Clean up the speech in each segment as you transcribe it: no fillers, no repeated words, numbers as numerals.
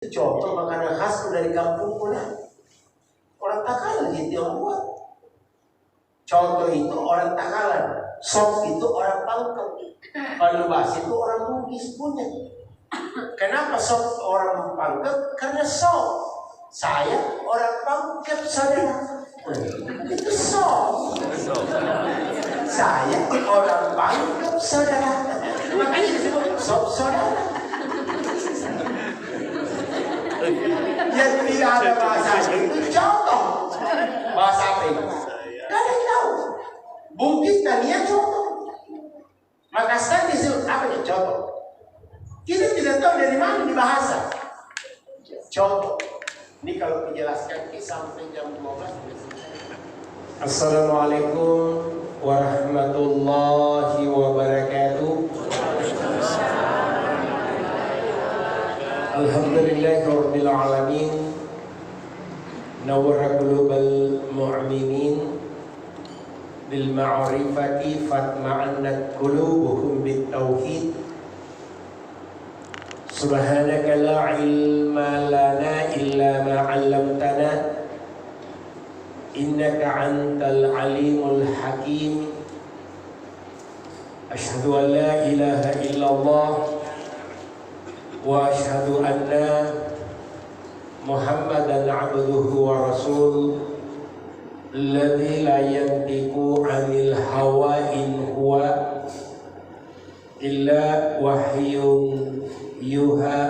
Contoh makanan khas dari kampungku lah. Orang Takalan gitu yang buat. Contoh itu orang Takalan. Sop itu orang Pangkep. Palu basi itu orang Bugis punya. Kenapa sop orang Pangkep? Karena sop. Saya orang Pangkep saudara. Itu sop. Saya orang Pangkep saudara. Makanya disebut sop saudara. Yang tidak ada bahasanya itu contoh. Bahasa apa itu? Tidak ada yang tahu. Bugis dan dia contoh. Makassar disebut apa ya? Contoh. Kita tidak tahu dari mana di bahasa. Contoh. Ini kalau dijelaskan sampai jam 12. Assalamualaikum warahmatullahi wabarakatuh. Alhamdulillahirabbil alamin. Nawwara qulubal mu'minin bil ma'rifati fatma'annat qulubuhum bit tauhid. Subhanaka la ilma lana illa ma 'allamtana innaka antal alimul hakim. Asyhadu an la ilaha illallah wa asyhadu anna Muhammadan abduhu wa rasul alladzi la yantiqu 'anil hawa in huwa illa wahyun yuha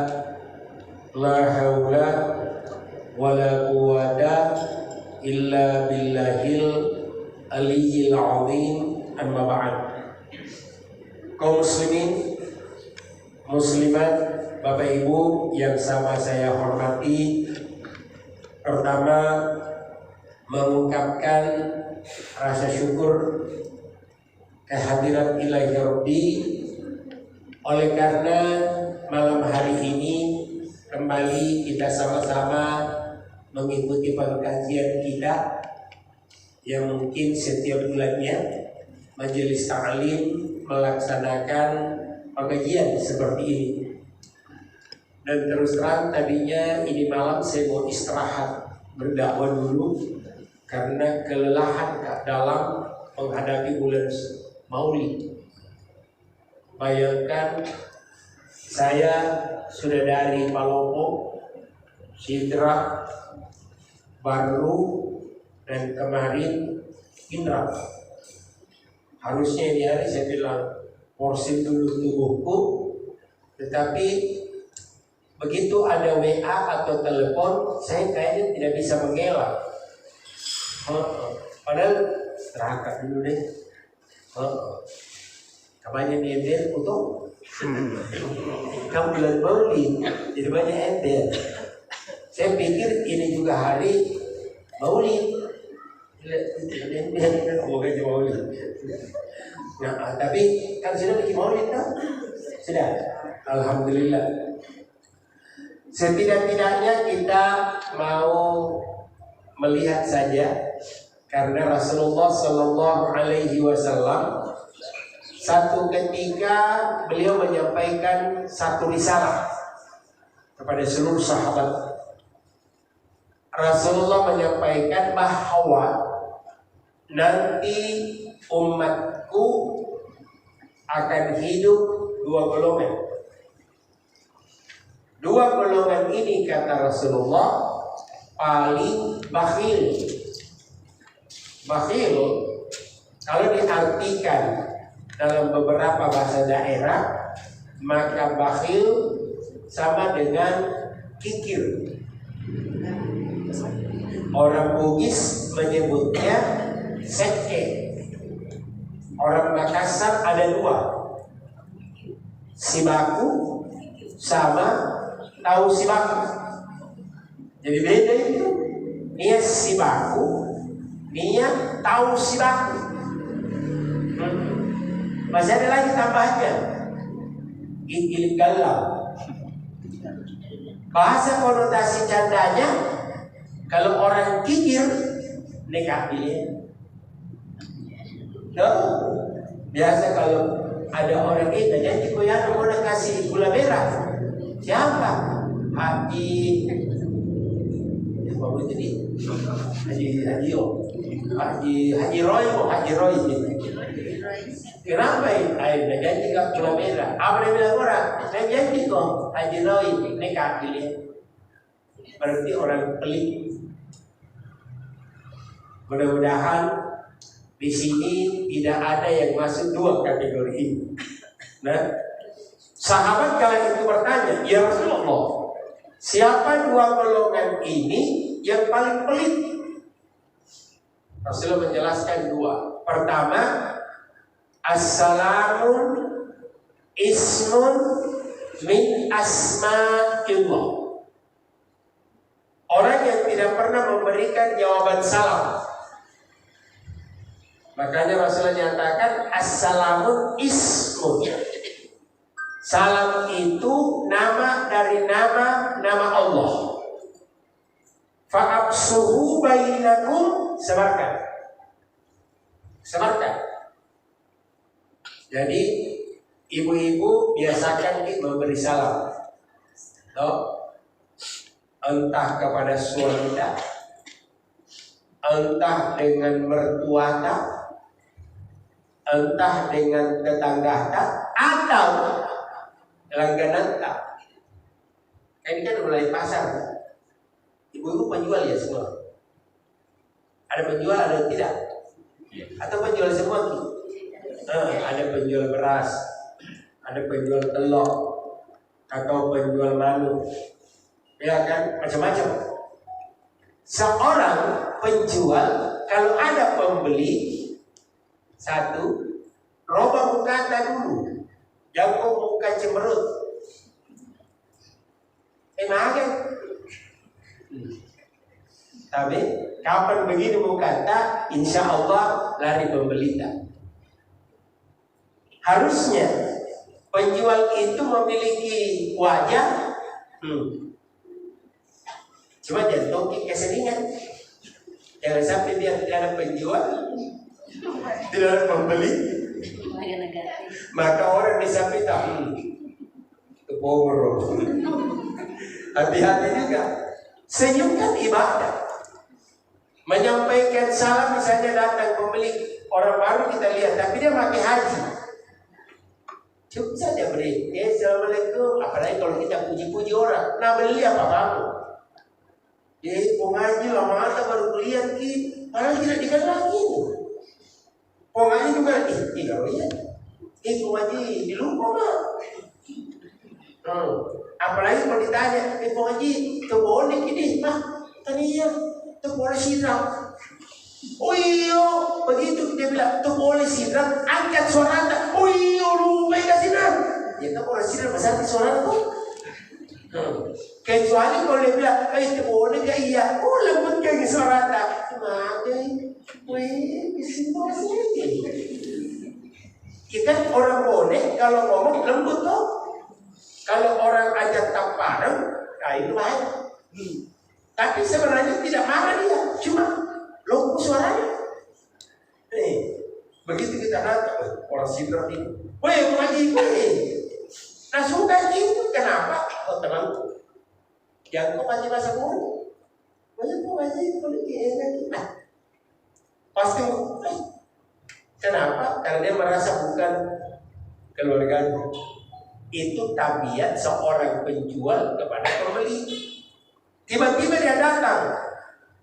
la haula wala quwwata illa billahil aliyyil azim. Amma ba'd. Kaum muslimin muslimat, Bapak Ibu yang sama saya hormati, pertama mengungkapkan rasa syukur kehadiran Ilahi Rabbi oleh karena malam hari ini kembali kita sama-sama mengikuti pengkajian kita yang mungkin setiap bulannya majelis ta'lim melaksanakan pengajian seperti ini. Dan terus terang tadinya ini malam saya mau istirahat berdakwah dulu karena kelelahan dalam menghadapi bulan Maulid. Bayangkan saya sudah dari Palopo, Sidrap, Barlu, dan kemarin Indra. Harusnya ini hari saya bilang porsi dulu tubuhku, tetapi begitu ada WA atau telepon, saya kayaknya tidak bisa mengelak. Padahal istirahat dulu deh. Kapannya enter foto? Kamu bulan Maulid, jadi banyak enter. Saya pikir ini juga hari Maulid. Bukan Maulid. Nah, tapi kan sudah bikin Maulid kan? Sudah. Alhamdulillah. Setidak-tidaknya kita mau melihat saja, karena Rasulullah Sallallahu Alaihi Wasallam satu ketika beliau menyampaikan satu risalah kepada seluruh sahabat. Rasulullah menyampaikan bahwa nanti umatku akan hidup dua golongan. Dua golongan ini kata Rasulullah paling bakhil. Bakhil kalau diartikan dalam beberapa bahasa daerah, maka bakhil sama dengan kikir. Orang Bugis menyebutnya seke. Orang Makassar ada dua, sibaku sama tahu sibaku. Jadi beda itu. Dia sibaku, dia tahu sibaku. Masih ada lagi tambahnya, gigil galau. Bahasa konotasi candanya, kalau orang kikir negatifnya. Biasa kalau ada orang kita janji koyano mau kasih gula merah. Siapa? Haji apa jadi Haji Roy. Kenapa ini janji kak cuma beda? Apa dia bilang orang? Saya janji kok Haji Roy nekat pilih. Berarti orang pelit. Mudah-mudahan di sini tidak ada yang masuk dua kategori ini. Nah, sahabat kala itu bertanya, ya Rasulullah, siapa dua golongan ini yang paling pelit? Rasulullah menjelaskan dua. Pertama, Assalamun ismun min asma'illah. Orang yang tidak pernah memberikan jawaban salam. Makanya Rasulullah nyatakan Assalamun ismun. Salam itu nama dari nama Allah. Fa'absuhu bainakum, sebarkan. Jadi ibu-ibu biasakan memberi salam. Entah kepada suami, entah dengan mertua, entah dengan tetangga, atau langganan. Ini kan mulai pasar. Ibu-ibu penjual ya semua. Ada penjual, ada tidak? Atau penjual semua? Ada penjual beras, ada penjual telur, atau penjual madu, ya kan, macam-macam. Seorang penjual kalau ada pembeli, satu, roba muka dulu, jangan muka cemberut. Enak kan? Tapi kapan begitu muka tak, insya Allah lari pembeli tak. Harusnya penjual itu memiliki wajah, cuma jangan tongki keseringan. Jangan sampai dia tidak ada penjual, tidak ada pembeli, maka orang di samping tahu kepongro. Hati-hati juga. Senyum kan ibadah. Menyampaikan salam, misalnya datang pembeli orang baru kita lihat, tapi dia pakai haji. Cukup saja beri, assalamualaikum. Apalagi kalau kita puji-puji orang, nah beli apa kamu? Pengaji lama baru kuliah ki, padahal tidak dikenal lagi. Pengaji juga tidak lihat. Pengaji di lupa mah. Apalagi kalau ditanya, pengaji itu boleh gini, tadi ya, itu boleh siram. Oh iya, begitu dia bilang, itu boleh siram, angkat suara anda. Oh iya, lu baik siram. Ya itu boleh siram, besar suara itu. Kecuali kalau dia bilang, itu boleh gak iya. Oh lembut kayak suara anda. Gimana? Wih, kesitu sih. Ya kan orang boleh kalau ngomong lembut toh. Kalau orang ajak tamparan, itu baik. Tapi sebenarnya tidak marah dia, cuma lompat suaranya. Begitu kita datang, orang sidra ini, weh mengaji, weh. Nah sudah gitu, kenapa? Oh temanku, yang kau ngaji bahasa Melayu, banyak kau ngaji politik enak. Pasti, kenapa? Karena dia merasa bukan keluarganya. Itu tabiat seorang penjual kepada pembeli. Tiba-tiba dia datang,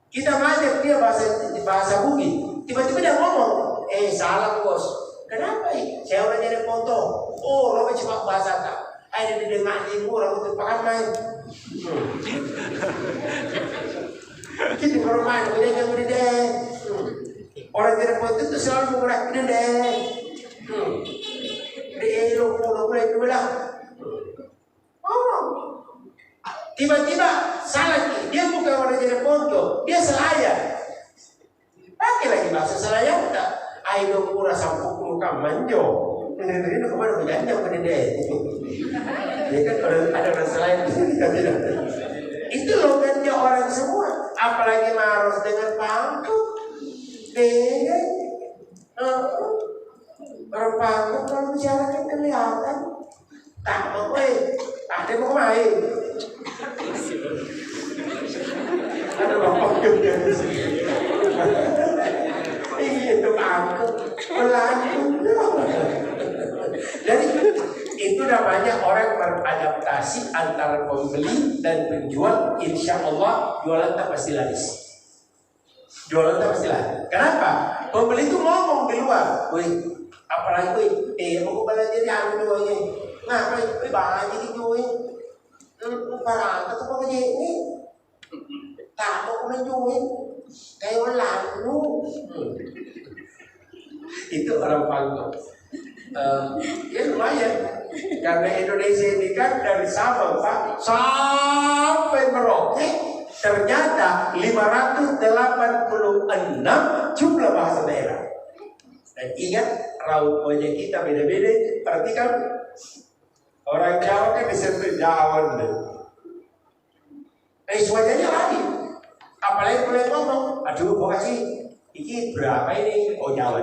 kita ngajak dia bahasa Bugis. Tiba-tiba dia ngomong, salam bos. Kenapa ini? Saya orang jadi foto. Oh, lo cuma bahasa tak. Ada di ngaji murah untuk pakai main. Kita orang main, punya yang deh. Orang jadi foto itu selalu murah deh. Lo mulai dulu lah. Tiba-tiba salah dia bukan orang jadi foto, dia Selayar. Pakai lagi bahasa Selayar tak? Ayo murah sampuk muka manjo. Ini kemana berjanja pada dia? Dia kan ada orang Selayar tidak. Itu logatnya orang semua. Apalagi Maros dengan pangkut. Orang pangkut kalau bicara kan kelihatan. Tak mau ada mau main. Itu aku pelanjut. Jadi itu namanya orang beradaptasi antara pembeli dan penjual. Insya Allah jualan tak pasti laris. Jualan tak pasti laris. Kenapa? Pembeli itu ngomong di luar, wih, apalagi wih, mau balik jadi anu doanya. Nah, wih, banyak jadi jualin. Parang atau apa ini? Tak mau menjualin. Kayak lalu. Itu orang panggung. Ya lumayan. Karena Indonesia ini kan dari Sabang Pak sampai Merauke ternyata 586 jumlah bahasa daerah. Dan ingat raut wajah kita beda-beda. Perhatikan orang Jawa kan disebut Jawa. Wajahnya lagi. Apalagi boleh ngomong, aduh kok kasih ini berapa ini? Oh Jawa.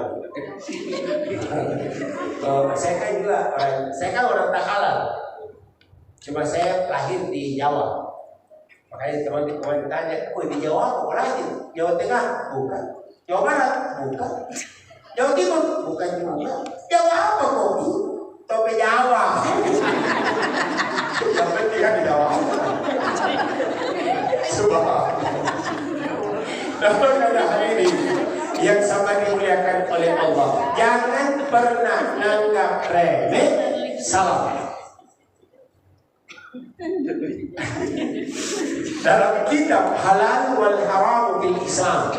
Saya kan juga orang Takalar. Cuma saya lahir di Jawa. Makanya teman-teman ditanya, "Woi di Jawa apa lahir? Jawa Tengah? Bukan. Jawa Barat? Bukan. Jawa Timur? Bukan juga. Jawa apa kok? Tope Jawa." Yang penting kan di Jawa. Subhanallah. Dalam hari ini yang sama dimuliakan oleh Allah, jangan pernah nanggap remeh salam. Dalam kitab Halal wal Haram fil Islam,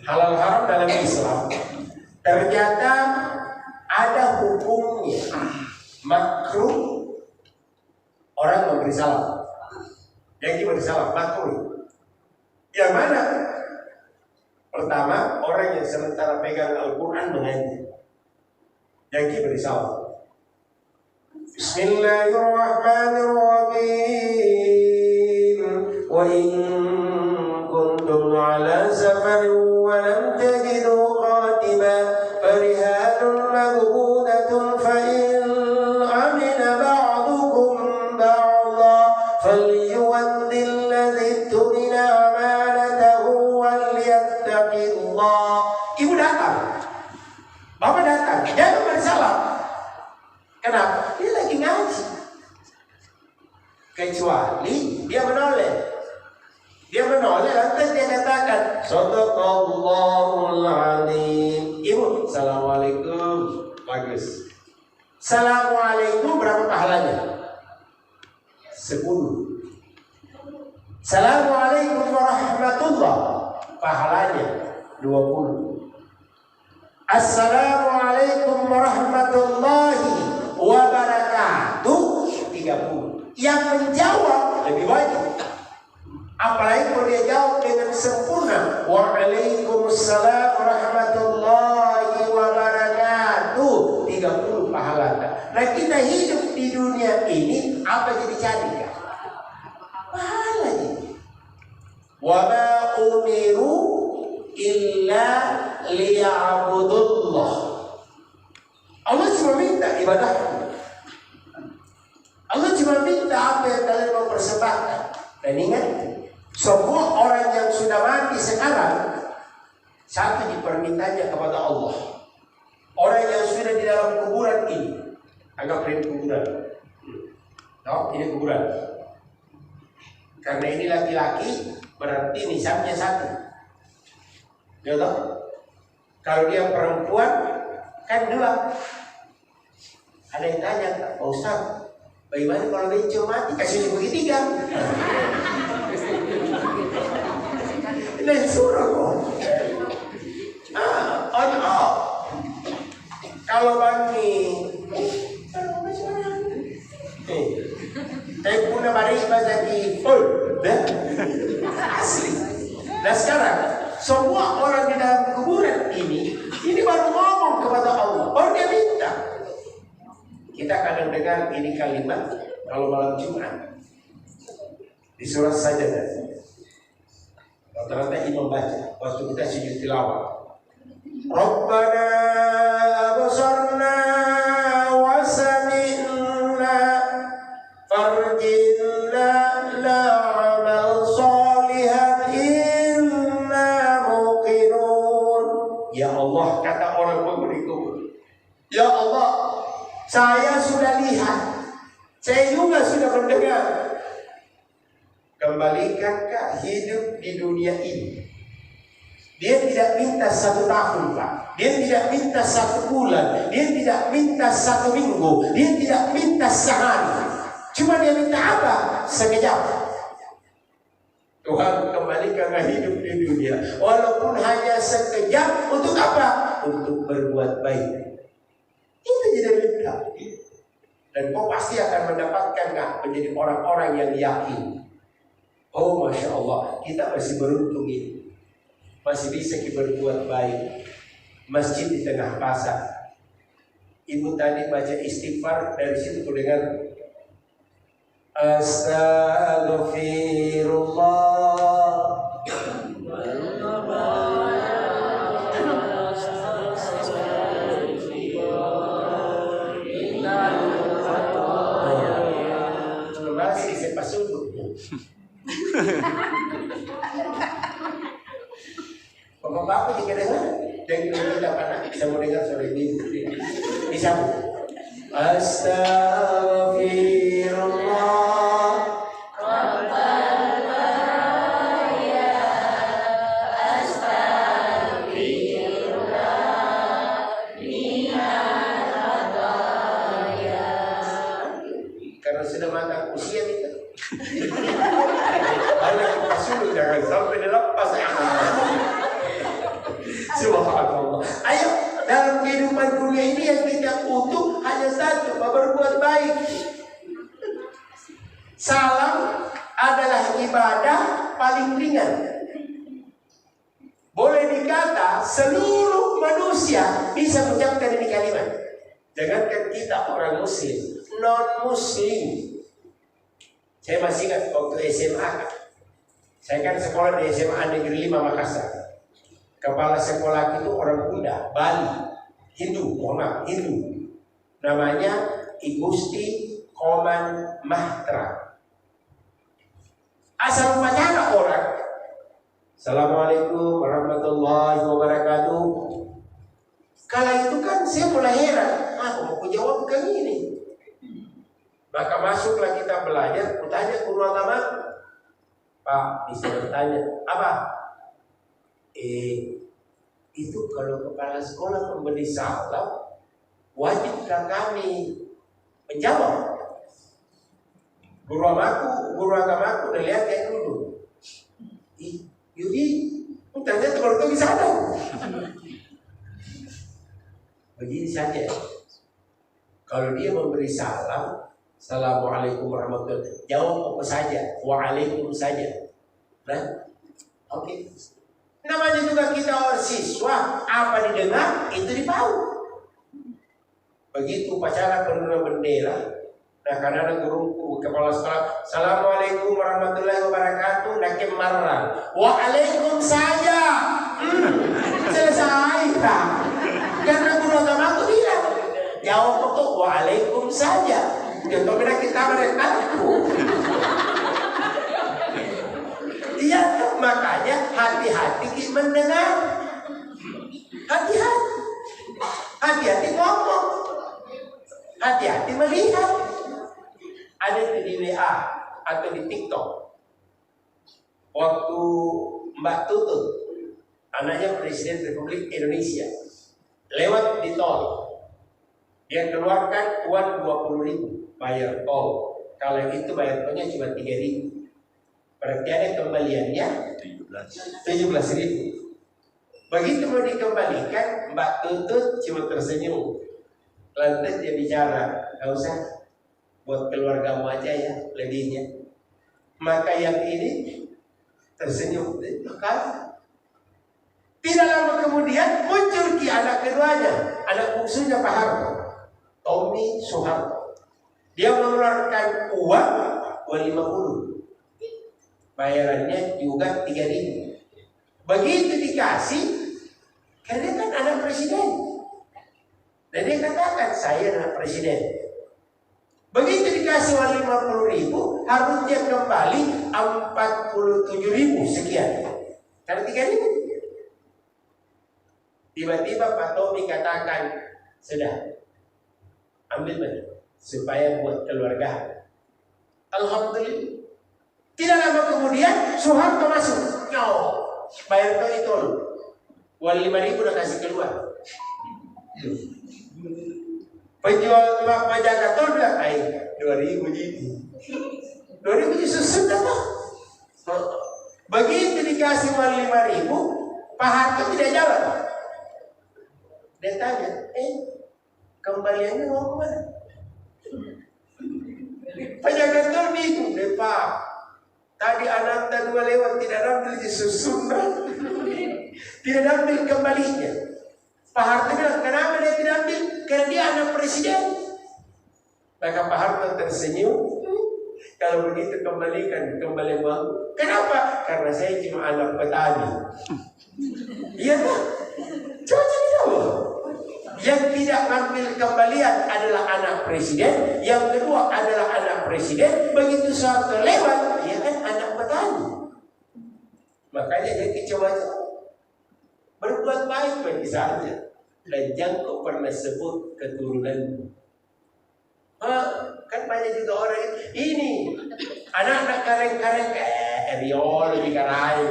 halal haram dalam Islam, ternyata ada hukumnya makruh orang memberi salam. Yang diberi salam makruh. Yang mana? Pertama, orang yang sementara pegang Al-Quran mengaji. Yang diberi salam. Bismillahirrahmanirrahim. Wa in kuntum ala safarin wa lam tajidu qatiban farihanun maghbudatun fa in amina ba'dukum ba'da falyuwaddi alladhi tumina amanatahu wal yattaqillah. Ibu datang, bapak datang, jangan bersalam. Kenapa? Dia lagi ngaji. Kecuali dia menoleh. Dia menoleh, lantas dia katakan, Shadaqallahul Azim. Ibu, Assalamualaikum. Bagus. Assalamualaikum berapa pahalanya? 10. Assalamualaikum warahmatullah, pahalanya 20. Assalamualaikum warahmatullahi wabarakatuh 30. Yang menjawab lebih banyak. Apalagi kalau dia jawab dengan sempurna, waalaikumsalam warahmatullahi wabarakatuh 30 pahala. Nah kita hidup di dunia ini apa jadi cari kan? Pahala ini. Wa ma umiru illa liya'budullah. Allah cuma minta ibadah. Allah cuma minta apa yang kalian mau persembahkan. Dan ingat, semua orang yang sudah mati sekarang, satu dipermintanya kepada Allah. Orang yang sudah di dalam kuburan ini, anggap ini kuburan. No, ini kuburan. Karena ini laki-laki, berarti nisabnya 1. Ya toh? Kalau dia perempuan kan 2. Ada yang tanya, Pak Ustaz, bagaimana kalau dia mati? Kasih dibagi 3. Ini surah kok. Kalau bagi puna bari bazaki full, asli. Nah sekarang semua orang di dalam kuburan ini baru ngomong kepada Allah, baru dia minta. Kita kadang dengar ini kalimat kalau malam Jumat di surah Sajdah. Rata-rata imam baca waktu kita sujud tilawah. Rabbana absarna wa sami'na farjinna la'amal salihan inna Kembalikan hidup di dunia ini. Dia tidak minta 1 tahun, Pak. Dia tidak minta 1 bulan. Dia tidak minta 1 minggu. Dia tidak minta sehari. Cuma dia minta apa? Sekejap. Tuhan kembalikan hidup di dunia. Walaupun hanya sekejap. Untuk apa? Untuk berbuat baik. Itu jadi minta. Dan kau pasti akan mendapatkan menjadi orang-orang yang yakin. Oh, Masya Allah, kita masih beruntung ini. Masih bisa kita berbuat baik. Masjid di tengah pasar. Ibu tadi baca istighfar, dari situ ku dengar Astaghfirullah. Masih sepas sudut. Bapak jika dengar, dan kita dapat bisa mendengar suara ini disambung. Astaghfirullah. Karena sudah makan usia kita. Anak kita sudah jangan sampai dilepas. Subhanallah. Ayo, dalam kehidupan dunia ini yang kita butuh hanya satu, berbuat baik. Salam adalah ibadah paling ringan. Boleh dikata seluruh manusia bisa mengucapkan ini kalimat. Jangankan kita orang muslim, non muslim. Saya masih ingat waktu SMA. Saya kan sekolah di SMA Negeri 5 Makassar. Kepala sekolah itu orang Buddha, Bali, Hindu, Hindu. Namanya Igusti Koman Mahtra. Asal upacara orang. Assalamualaikum warahmatullahi wabarakatuh. Kala itu kan saya mulai heran, aku mau jawab bukan ini. Maka masuklah kita belajar, kutanya guru agama. Pak, bisa bertanya, apa? Itu kalau kepala sekolah memberi salam, wajibkah kami menjawab? Guru agamaku udah lihat kayak dulu. Yudi, ternyata kalau itu bisa ada. Begini saja. Kalau dia memberi salam, Assalamualaikum warahmatullahi wabarakatuh, jawab apa saja, waalaikum saja. Nah, oke. Namanya juga kita orang siswa, apa didengar itu dipaut. Begitu upacara penurunan bendera, nah karena ada guruku kepala sekolah, Assalamualaikum warahmatullahi wabarakatuh, nakem marah, waalaikum saja. Selesai tak? Karena guru agama aku bilang, jawab itu waalaikum saja. Contoh beda kita mereka. Iya, makanya hati-hati kita mendengar, hati-hati ngomong, hati-hati melihat. Ada di WA atau di TikTok. Waktu Mbak Tutut, anaknya Presiden Republik Indonesia, lewat di tol, dia keluarkan uang 20.000 bayar tol. Kalau itu bayar tolnya cuma 3.000. Berarti ada kembaliannya 17.000. Begitu mau dikembalikan, Mbak Tutut cuma tersenyum. Lantas dia bicara, gak usah, buat keluargamu aja ya lebihnya. Maka yang ini tersenyum. Maka tidak lama kemudian muncul anak keduanya, anak bungsunya Pak Harto, Tommy Soeharto. Dia mengeluarkan uang 50. Bayarannya juga 3.000. Begitu dikasih, karena kan anak presiden. Dan dia katakan, saya anak presiden. Begitu dikasih uang 50.000, harusnya kembali 47.000 sekian. Karena 3.000. Tiba-tiba Pak Tommy katakan, sudah, ambil benar supaya buat keluarga. Alhamdulillah. Tidak lama kemudian Soeharto masuk. Bayar itu. Uang 5.000 udah kasih keluar. Penjual penjaga tol bilang, 2.000 jadi. 2.000 jadi sudah tak. Begitu dikasih uang 5.000, Pak Harto tidak jawab. Dia tanya, kembaliannya mau kemana? Penjaga tol bingung deh, Pak. Tadi Ananta 2 lewat tidak ambil susun, tidak ambil kembalinya. Pak Harto bilang, kenapa dia tidak ambil? Karena dia anak presiden. Maka Pak Harto tersenyum. Kalau begitu kembalikan kembali uang. Kenapa? Karena saya cuma anak petani. Iya kan? Coba cari tahu. Yang tidak ambil kembalian adalah anak presiden. Yang kedua adalah anak presiden. Begitu Soeharto lewat, dia kan anak petani. Makanya dia coba-coba berbuat baik bagi saya. Dan jangan kau pernah sebut keturunan. Kan banyak juga orang ini anak-anak kareng-kareng Riol lebih karai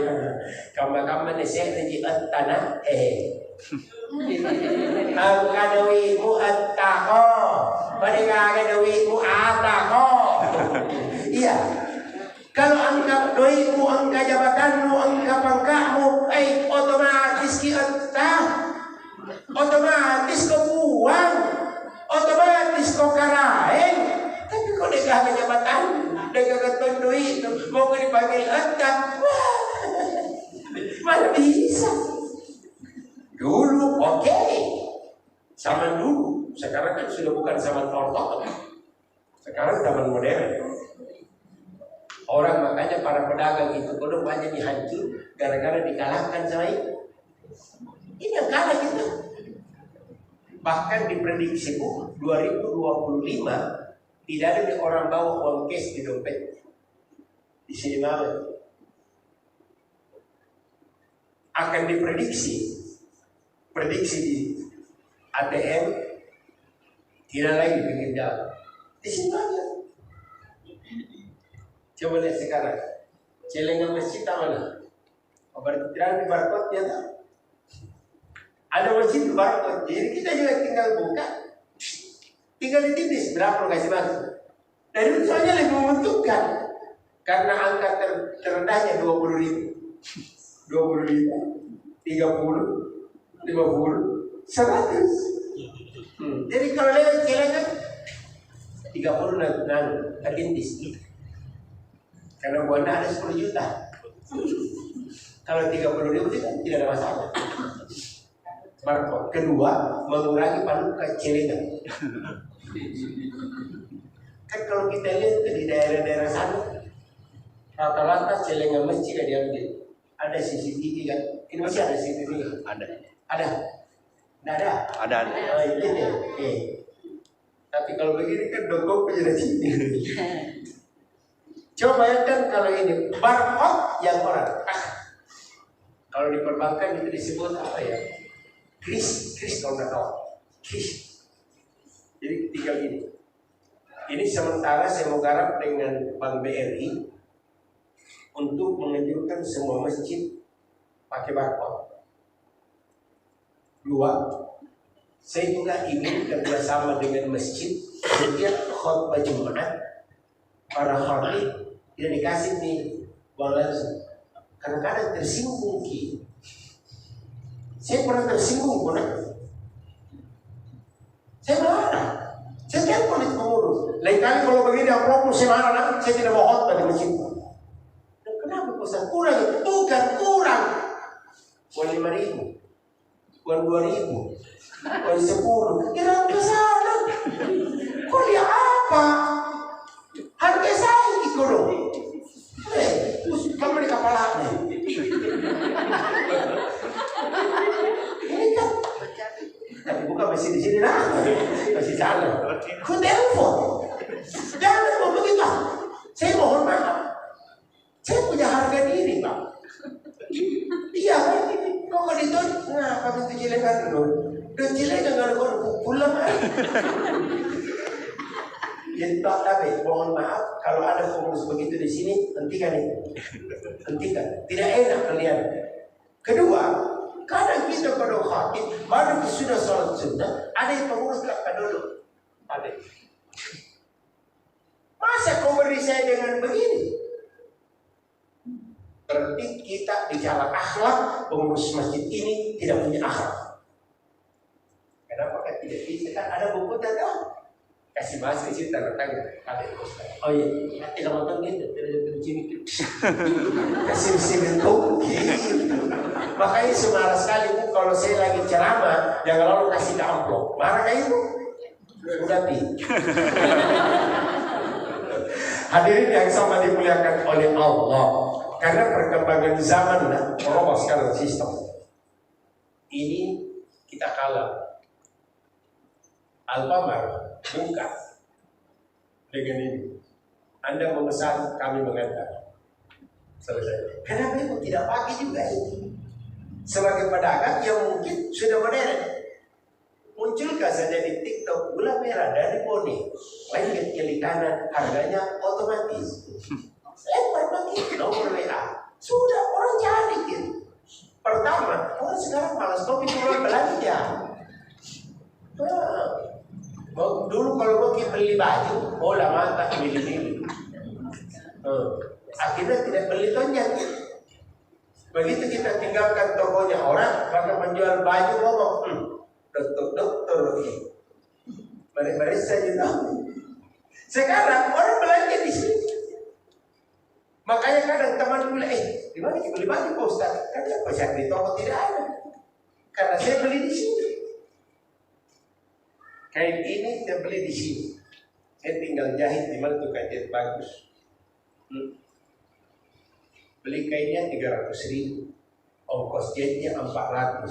kama-kama nesek reji tanah ang kadawimu attako mereka kadawimu atako. Iya, kalau angka doimu, angka jabatanmu, angka pangkatmu, otomatis otomatis kau buang, otomatis kau karaeng. Tapi kau dengar jabatan, dengar keton duit, mau kau dipanggil atak, mana bisa? Dulu oke, zaman dulu. Sekarang kan sudah bukan zaman ortodoks, sekarang zaman modern. Orang makanya para pedagang itu kalau banyak dihancur gara-gara dikalahkan sama ini yang kalah gitu. Bahkan diprediksi 2025 tidak ada orang bawa uang cash di dompet. Di sini malam akan prediksi di ATM tidak lagi pinggir jalan. Di sini malam. Coba lihat sekarang, celengan masjid mana? Berarti tidak di barcode ya tak? Ada masjid barcode, jadi kita juga tinggal buka, tinggal ditipis berapa kasih masuk. Dan itu soalnya lebih menguntungkan, karena angka terendahnya 20.000, 30, 50, 100. Jadi kalau lewat celengan 30 nagintis. Karena buahnya ada 10 juta. Kalau 30.000 tidak ada masalah. Barcode. Kedua, mengurangi paluka celengan. Kan kalau kita lihat di daerah-daerah sana, rata-rata celengan masjid diambil. Ada CCTV kan? Ini masih ada CCTV kan? Ada. Ada. Tapi kalau begini kan dongkok punya CCTV. Coba bayangkan kalau ini barcode yang orang kalau di perbankan itu disebut apa ya? Kris kalau nggak tahu. Kris. Jadi tinggal gini. Ini sementara saya mau garap dengan Bank BRI untuk menganjurkan semua masjid pakai barcode. Dua, saya juga ingin kerjasama dengan masjid setiap khutbah Jumat para khatib tidak dikasih nih uang langsung. Kadang-kadang tersinggung ki. Saya pernah tersinggung pernah. Saya marah. Saya telepon itu pengurus. Lain kali kalau begini aku saya marah, saya tidak mau khotbah di masjid. Kenapa Ustaz? Kurang? Bukan kurang. Uang 5.000, uang 2.000, uang 10. Kira ke sana. Kau lihat apa? Harga saya ikut. Kamu di kepala ini kan. Tapi bukan masih di sini lah, masih jalan. Kau telepon. Jangan mau begitu. Saya mohon maaf. Saya punya harga diri, Pak. Iya, kau kalau ditolak, apa itu cilekan dulu? Dan cilekan kalau kau pulang. Jadi Pak Dabe, mohon maaf kalau ada pengurus begitu di sini, hentikan itu. Hentikan. Tidak enak kalian. Kedua, kadang kita pada khatib, baru sudah sholat sunnah, ada yang pengurus kakak dulu. Ada. Masa kau beri saya dengan begini? Berarti kita bicara akhlak, pengurus masjid ini tidak punya akhlak. Kenapa kan tidak bisa? Kan ada buku tanda. Kasih bahasa di situ tanda tangan. Ada Ustaz. Oh iya, tidak nonton gitu, tidak terjadi. Kasih bentuk gitu. Makanya semarah sekali Bu kalau saya lagi ceramah, jangan lalu kasih ke amplop. Marah kayak itu. Sudah pi. Hadirin yang sama dimuliakan oleh Allah. Karena perkembangan zaman merubah sekarang sistem. Ini kita kalah. Alfamart buka dengan ini. Anda memesan, kami mengantar. Selesai. Kenapa itu tidak pakai juga ini? Sebagai pedagang yang mungkin sudah modern. Munculkah saja di TikTok gula merah dari Bone, lengket kiri kanan, harganya otomatis. Lempar begitu nomor WA. Sudah orang cari gitu. Pertama, orang sekarang malas kopi pulang belanja. Dulu kalau mau beli baju, bola mata milih-milih. Akhirnya tidak beli tonjang. Begitu kita tinggalkan tokonya orang, maka menjual baju ngomong, dokter, mereka saja tahu. Sekarang orang belanja di sini. Makanya kadang teman bilang, di mana kita beli baju Pak Ustaz? Kenapa saya di toko tidak ada? Karena saya beli di sini. Kain ini saya beli di sini. Saya tinggal jahit di mana tuh kain bagus. Beli kainnya 300.000, ongkos jetnya 400.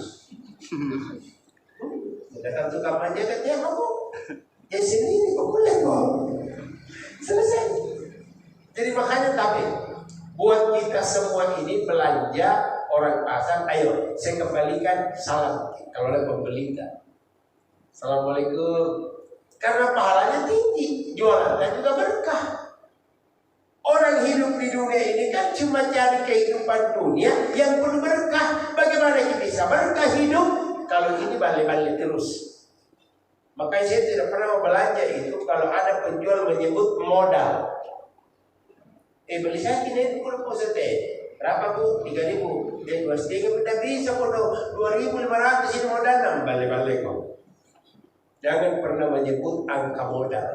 Datang tukang manja katanya kamu, ya sini kok boleh kok. Selesai. Jadi makanya tapi buat kita semua ini belanja orang pasar, ayo saya kembalikan salam kalau ada pembeli kan. Assalamualaikum. Karena pahalanya tinggi, jualan dan juga berkah. Orang hidup di dunia ini kan cuma cari kehidupan dunia yang penuh berkah. Bagaimana kita bisa berkah hidup kalau ini balik-balik terus? Makanya saya tidak pernah belanja itu kalau ada penjual menyebut modal. Beli saya ini kurang positif. Berapa Bu? 3.000. Dia 2,5 tidak bisa bodoh. 2.500 ini modal balik-balik kok. Jangan pernah menyebut angka modal.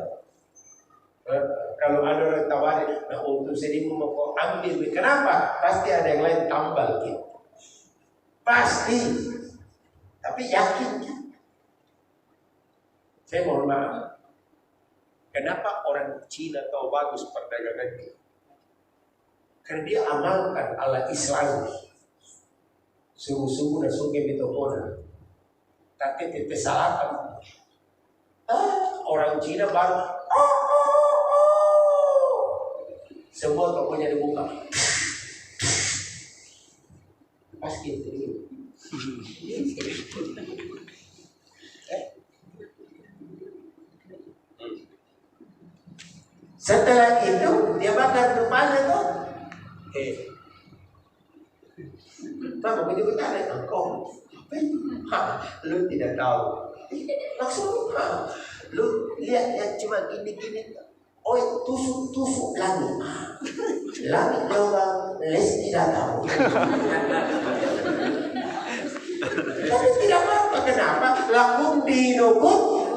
Kalau ada orang tawarin, nah untuk 1.000 mau kau ambil, kenapa? Pasti ada yang lain tambal gitu. Pasti. Tapi yakin. Saya mohon maaf. Kenapa orang Cina tahu bagus perdagangannya? Karena dia amalkan ala Islam. Sungguh-sungguh dan sungguh mitokona. Tapi tidak salahkan. Orang Cina baru semua tokonya dibuka. Pasti itu. Setelah itu dia bakar depannya tuh. Pak, begitu kita ada engkau. Lu tidak tahu. Langsung lu lihat cuma gini-gini. Oh, tusuk langit. Langit doang, les tidak tahu. Tapi tidak apa-apa. Kenapa? Lakum dinukum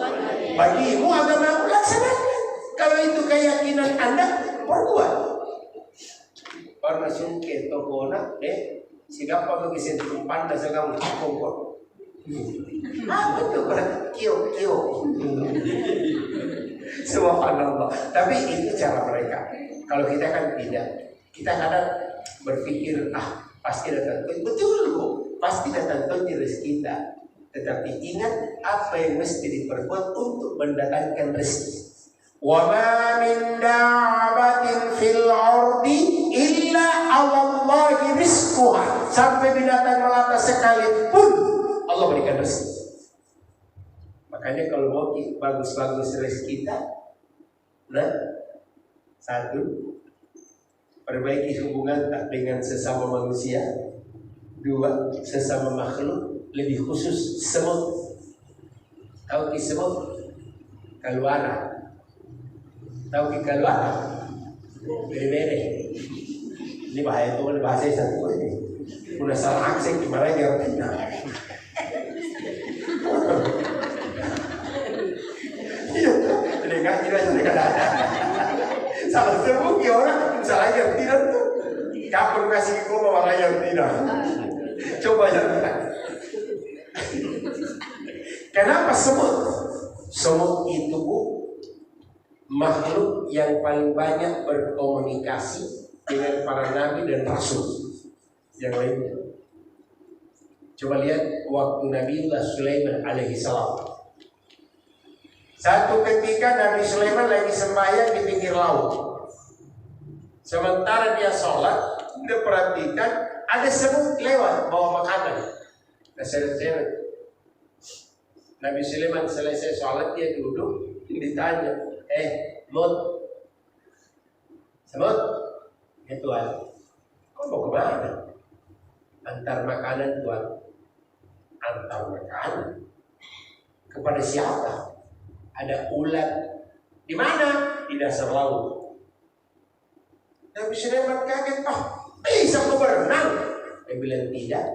bagimu agama laksanakan. Kalau itu keyakinan Anda, perbuat. Karena sungke tokona, siapa bagi sentumpan dasar kamu kompor. Apa itu kio. Subhanallah. Tapi itu cara mereka. Kalau kita kan tidak. Kita kadang berpikir pasti datang. Betul kok. Pasti datang rezeki kita. Tetapi ingat apa yang mesti diperbuat untuk mendatangkan rezeki. Wa ma min da'abatin fil ardi illa 'alallahi rizquha. Sampai binatang melata sekalipun Allah berikan rezeki. Makanya kalau mau bagus-bagus rezeki kita, Nah, satu, perbaiki hubungan tak dengan sesama manusia. Dua, sesama makhluk, lebih khusus semut. Tahu ki semut? Kaluara. Tahu ki kaluara? Bere-bere. Ini bahaya tuh, ini bahasa satu ini. Udah salah aksen gimana ya? Iya, tidak ada. Salah semua orang salah yang tidak tuh. Kapan kasih ke gua malah yang tidak. Coba jangan. Kenapa semut? Semut itu makhluk yang paling banyak berkomunikasi dengan para nabi dan rasul yang lainnya. Coba lihat waktu Nabiullah Sulaiman alaihissalam. Satu ketika Nabi Sulaiman lagi sembahyang di pinggir laut. Sementara dia sholat, dia perhatikan ada semut lewat bawa makanan. Seret-seret. Nabi Sulaiman selesai sholat, dia duduk, ditanya, semut, ya Tuhan, kau mau kemana? Antar makanan Tuhan. Antar makanan kepada siapa? Ada ulat. Di mana? Di dasar laut. Nabi Sulaiman kaget, bisa kau berenang? Dia bilang tidak.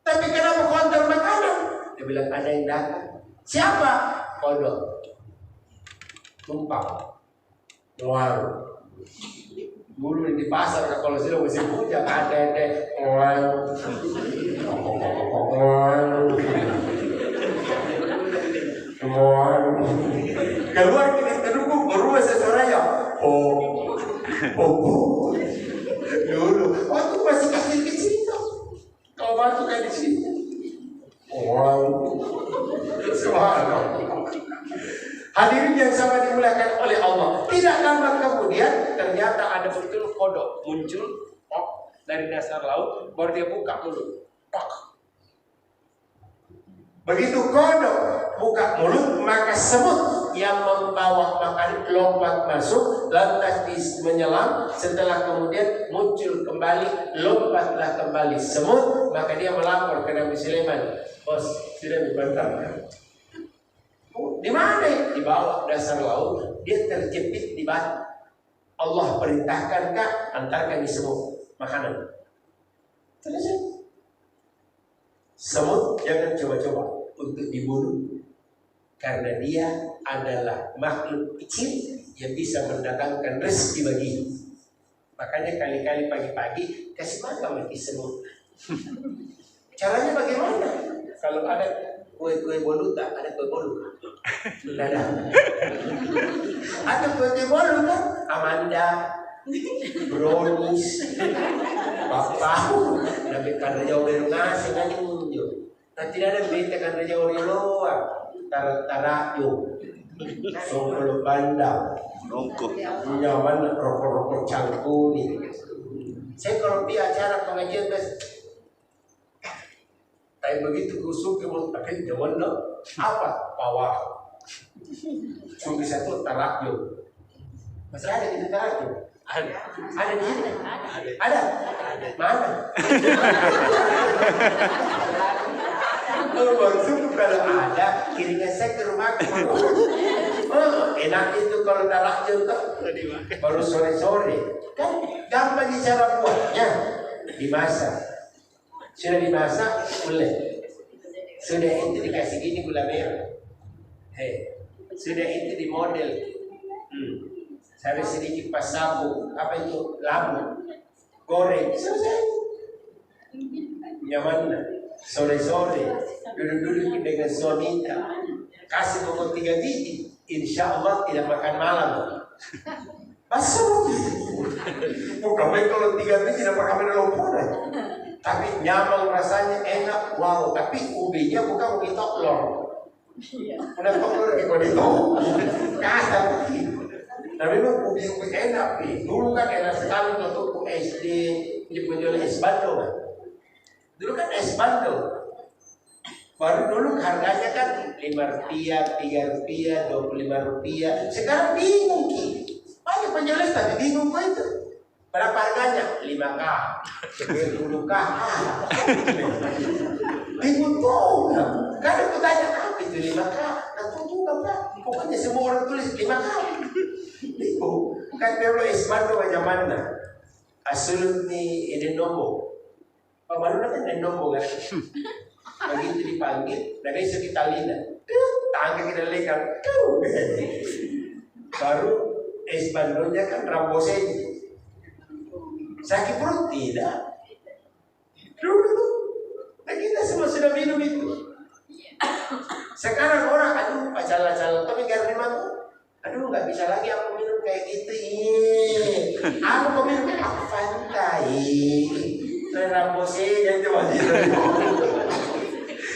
Tapi kenapa kau antar makanan? Dia bilang ada yang datang. Siapa? Kodok. Tumpang. Muar. Dulu di pasar kalau sudah musim hujan ada muar. Keluar kita terunggu berubah sesuaranya. Dulu waktu masih kecil itu. Kau masuk kan di sini. Subhanallah. Hadirin yang sangat dimuliakan oleh Allah. Tidak lama kemudian ternyata ada betul kodok muncul dari dasar laut, baru dia buka mulut. Begitu kodok buka mulut, maka semut yang membawa makan lompat masuk, lantas menyelam. Setelah kemudian muncul kembali, lompatlah kembali semut. Maka dia melapor ke Nabi Sulaiman, bos, sudah dibantarkan. Di mana? Di bawah dasar laut. Dia terjepit di batu. Allah perintahkan kak, antarkan di semut makanan. Selesai. Semut jangan coba-coba untuk dibunuh, karena dia adalah makhluk kecil yang bisa mendatangkan rezeki bagi. Makanya kali-kali pagi-pagi kasih makan bagi semut. Caranya bagaimana? Kalau ada kue-kue boluta, ada kue bolu. Ada kue bolu, Amanda, brownies, bapak, tapi karena jauh dari nasi kan munjuk. Nanti ada bete karena jauh dari luar, tarak-tarakyo, songkol bandang, nyaman rokok-rokok cangkuli. Saya kalau di acara pengajian tapi begitu kusuk ke mulut pakai jawan apa bawah sungguh satu tarakyo. Masih ada di tarakyo? Ada di sini? Ada? Mana? Maksudku kalau ada kirimnya saya ke rumahku. Enak itu kalau tarakyo tuh. Kalau sore-sore kan gampang cara buatnya, dimasak. Sudah dimasak, boleh. Sudah itu dikasih gini gula merah. Sudah itu di model. Sampai sedikit pas sabu, apa itu? Labu. Goreng, selesai. Nyaman. Sore-sore, duduk-duduk dengan suamita. Kasih pokok 3 biji. Insya Allah tidak makan malam. Pasal. Bukan baik kalau 3 biji tidak makan malam. Tapi nyaman rasanya enak, wow. Tapi ubinya bukan ubi toklor. Udah toklor ikut itu, kasar. Tapi memang ubi enak nih. Dulu kan enak sekali untuk SD di penjual es bandung. Dulu kan es bandung. Baru dulu harganya kan Rp5, Rp3, Rp25. Sekarang bingung Ki. Banyak penjual tapi bingung kok itu. Berapa harganya? 5K, 10K. Bingung tuh. Kadang aku tanya apa itu 5K? Aku juga Pak. Pokoknya semua orang tulis 5K. Bingung. Kan dulu Ismando banyak mana? Asul ni ini nombor. Baru kan ini nombor kan? Begitu dipanggil, dari segi talina, tangga kita lekan, baru Ismandonya kan rambosnya sakit perut tidak. Dulu, nah kita semua sudah minum itu. Sekarang orang, aduh pacalan-pacalan, tapi karena memang, aduh nggak bisa lagi aku minum kayak gitu. Aku minum apa Fanta, rambosnya yang coba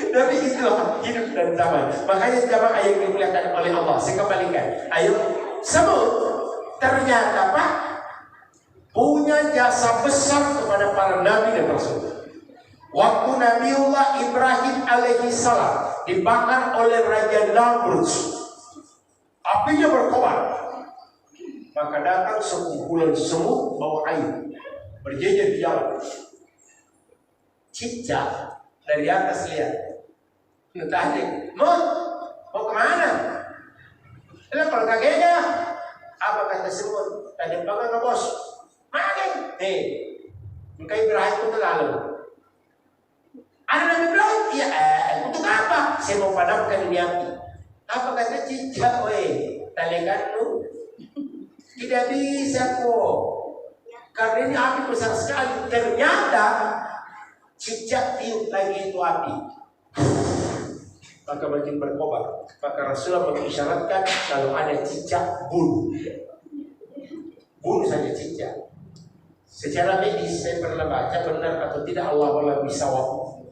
Tapi itu hidup dan zaman. Makanya jamaah yang dimuliakan oleh Allah. Saya kembalikan. Ayo, semut ternyata Pak punya jasa besar kepada para nabi dan rasul. Waktu Nabiullah Ibrahim alaihi salam dibakar oleh Raja Namrud, apinya berkobar. Maka datang sekumpulan semut bawa air berjejer di jalan. Cicak dari atas lihat. Tadi, mau kemana? Kalau kakeknya, apa kata semut? Tadi bangun ke bos, mana? Muka Ibrahim itu lalu. Ada Nabi Ibrahim? Iya. Untuk apa? Saya mau padamkan ini api. Apa kata cicak? Talikan lu. Tidak bisa kok. Karena ini api besar sekali. Ternyata cicak tiup lagi itu api. Maka makin berkobar. Maka Rasulullah mengisyaratkan kalau ada cicak bunuh. Bunuh saja cicak. Secara medis saya pernah baca benar atau tidak Allah bisa waktu.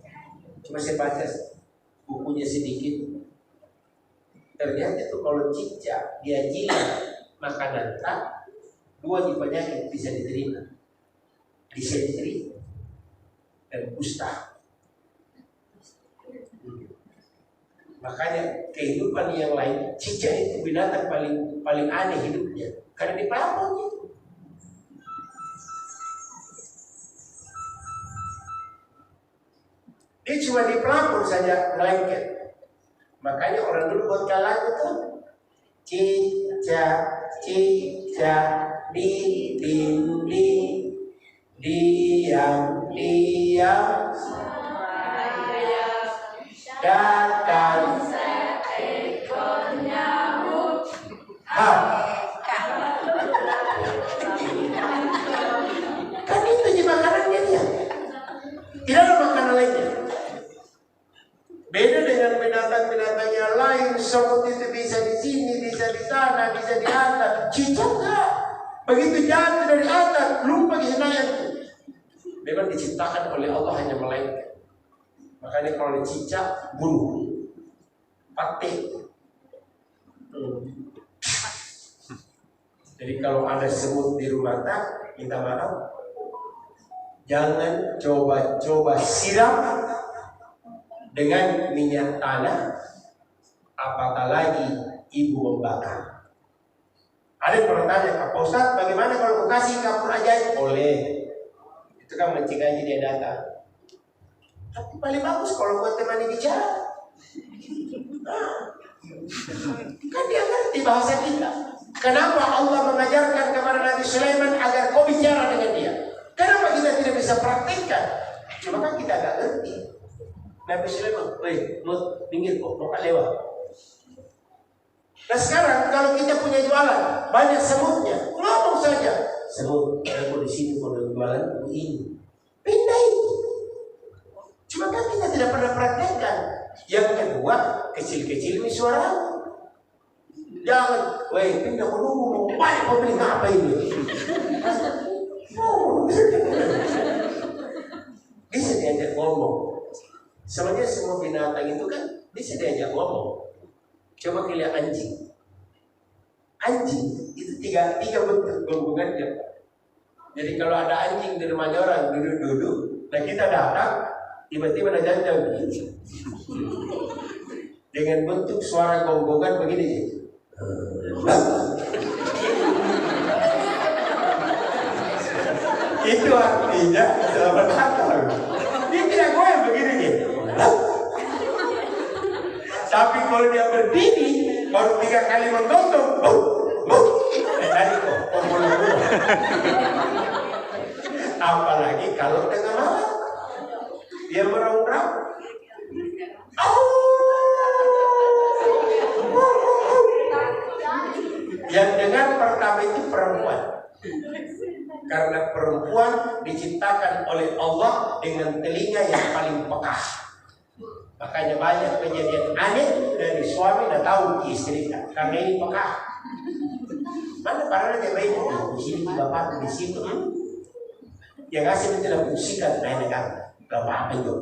Cuma saya baca bukunya sedikit. Ternyata itu kalau cicak dia jilat makanan tak, 2 penyakit bisa diterima. Disentri dan kusta. Makanya kehidupan yang lain, cicak itu binatang paling aneh hidupnya karena di pelampungnya. Dia cuma di pelampung saja melengket. Makanya orang dulu buat lagu itu cicak di dinding diam datang seekor nyamuk. Kan itu aja makanannya dia. Tidak ada makanan lainnya. Beda dengan binatang-binatang yang lain. Semut itu bisa di sini, bisa di sana, bisa di atas. Cicak enggak. Begitu jatuh dari atas, lupa kesenangan. Memang diciptakan oleh Allah hanya melengket. Makanya kalau cicak bunuh, patik. Jadi kalau ada semut di rumah tak, minta maaf, jangan coba-coba siram dengan minyak tanah, apatah lagi ibu membakar. Ada yang bertanya, Pak Ustaz, bagaimana kalau aku kasih kapur ajaib? Boleh, itu kan mencegahnya dia datang. Tapi paling bagus kalau buat temani bicara. Kan dia ngerti bahasa kita. Kenapa Allah mengajarkan kepada Nabi Sulaiman agar kau bicara dengan dia? Kenapa kita tidak bisa praktikkan? Cuma kan kita agak ngerti. Nabi Sulaiman, minggir kok, mau lewat. Nah sekarang kalau kita punya jualan, banyak semutnya, ngomong saja. Semut, aku di sini kalau jualan ini. Pindah itu. Cuma kan kita tidak pernah praktekkan. Yang kedua, kecil-kecil ini suara. Jangan, pindah dulu, banyak pembeli apa ini? Bisa diajak ngomong. Sebenarnya semua binatang itu kan bisa diajak ngomong. Coba lihat anjing. Anjing itu tiga bentuk hubungannya. Jadi kalau ada anjing di rumahnya orang duduk-duduk, nah kita datang, tiba-tiba ada janjang begini. Dengan bentuk suara gonggongan begini. Itu artinya selamat datang. Dia tidak goyang begini nih. Tapi kalau dia berdiri, baru 3 kali menggonggong, tadi kok, apalagi kalau tengah malam, dia meraung-raung. Yang dengar pertama itu perempuan. Karena perempuan diciptakan oleh Allah dengan telinga yang paling peka. Makanya banyak kejadian aneh dari suami dan tahu istrinya karena ini peka. Mana parahnya dia baik di sini bapak di situ. Yang ngasih itu tidak musikan negar bapak itu.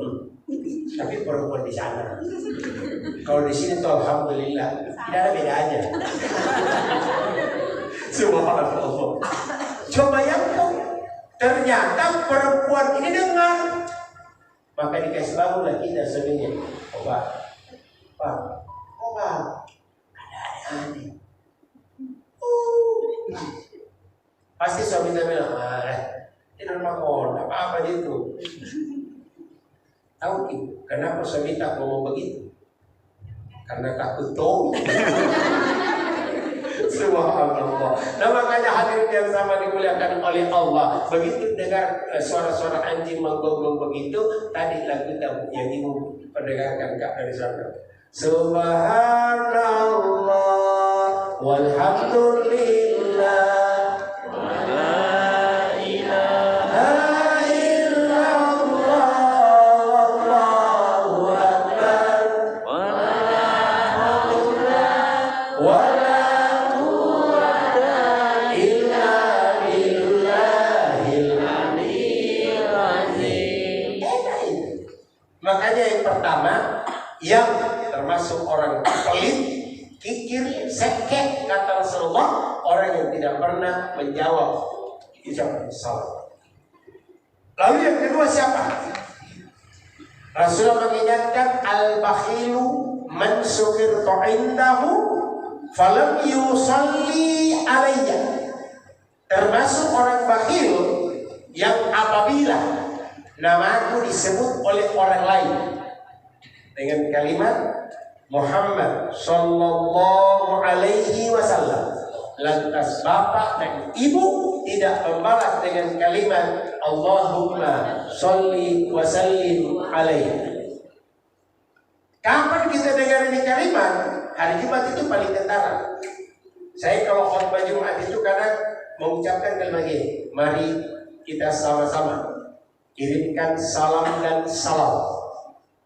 Tapi perempuan di sana. Kalau di sini tuh alhamdulillah tidak ada bedanya. Subhanallah. Coba yang ternyata perempuan ini dengar. Maka dikasih bangunlah kita sebenarnya. Pak, ada aneh. Pasti suami saya bilang, ini rumah kau, apa itu? Tahu kenapa suami tak ngomong begitu? Karena takut dong. Subhanallah. Nah makanya hadirin yang sama dimuliakan oleh Allah. Begitu dengar suara-suara anjing menggonggong begitu, tadi lagu yang ibu pendengarkan Kak dari sana. Subhanallah walhamdulillah. Yang termasuk orang pelit, kikir, sekek kata Rasulullah, orang yang tidak pernah menjawab ucapan salam. Lalu yang kedua siapa? Rasulullah mengingatkan al-bakhilu man sukirtu indahu falam yusalli alayya. Termasuk orang bakhil yang apabila namaku disebut oleh orang lain dengan kalimat Muhammad sallallahu alaihi wasallam, lantas bapak dan ibu tidak membalas dengan kalimat Allahumma sholli wa sallim alaihi. Kapan kita dengar ini kalimat? Hari Jumat itu paling ketara. Saya kalau khutbah Jumat itu kadang mengucapkan kalimat ini, mari kita sama-sama kirimkan salam dan salam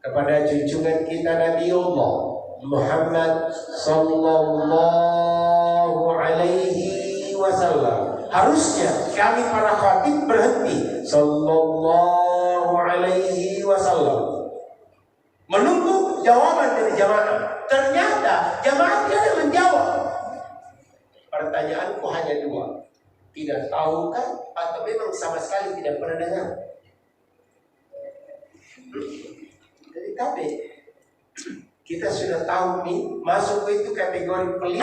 kepada junjungan kita Nabi Allah Muhammad sallallahu alaihi wasallam. Harusnya kami para khatib berhenti sallallahu alaihi wasallam menunggu jawaban dari jamaah. Ternyata jamaah tidak menjawab. Pertanyaanku hanya dua. Tidak tahukah atau memang sama sekali tidak pernah dengar? Jadi tapi kita sudah tahu nih masuk itu kategori pelit.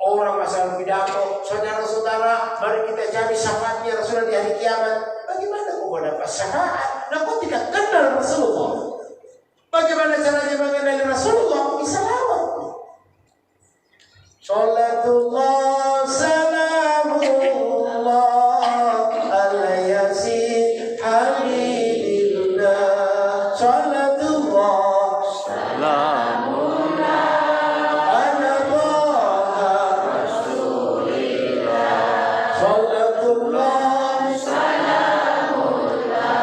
Orang masalah pidato, saudara-saudara, mari kita cari syafaatnya Rasulullah di hari kiamat. Bagaimana kau dapat syafaat? Nah, kau tidak kenal Rasulullah. Bagaimana caranya mengenali Rasulullah? Bisa lawat. Salatullah salamullah ala yasin habibillah. Salatullah salamullah ala taha rasulillah. Salatullah salamullah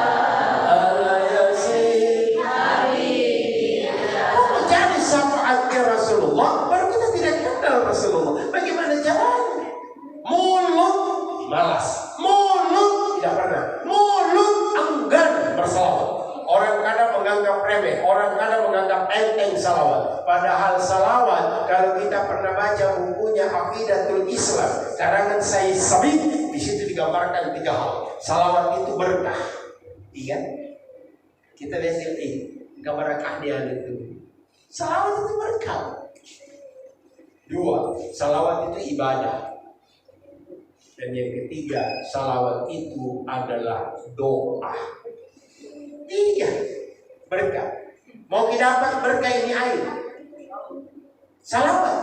ala yasin habibillah. Kau mencari syafaatnya Rasulullah, baru kita tidak kenal Rasulullah. Bagaimana caranya? Mulut malas, mulut tidak pernah, mulut enggan bersalawat. Orang kadang menganggap remeh, orang kadang menganggap enteng salawat. Padahal salawat, kalau kita pernah baca bukunya Aqidatul Islam karangan Sayyid Sabiq, di situ digambarkan 3 hal. Salawat itu berkah, 3. Kita biasa keberkahan dia itu. Salawat itu berkah. Dua, salawat itu ibadah. Dan yang ketiga, salawat itu adalah doa. Tiga, berkah. Mau kita dapat berkah ini air. Salawat.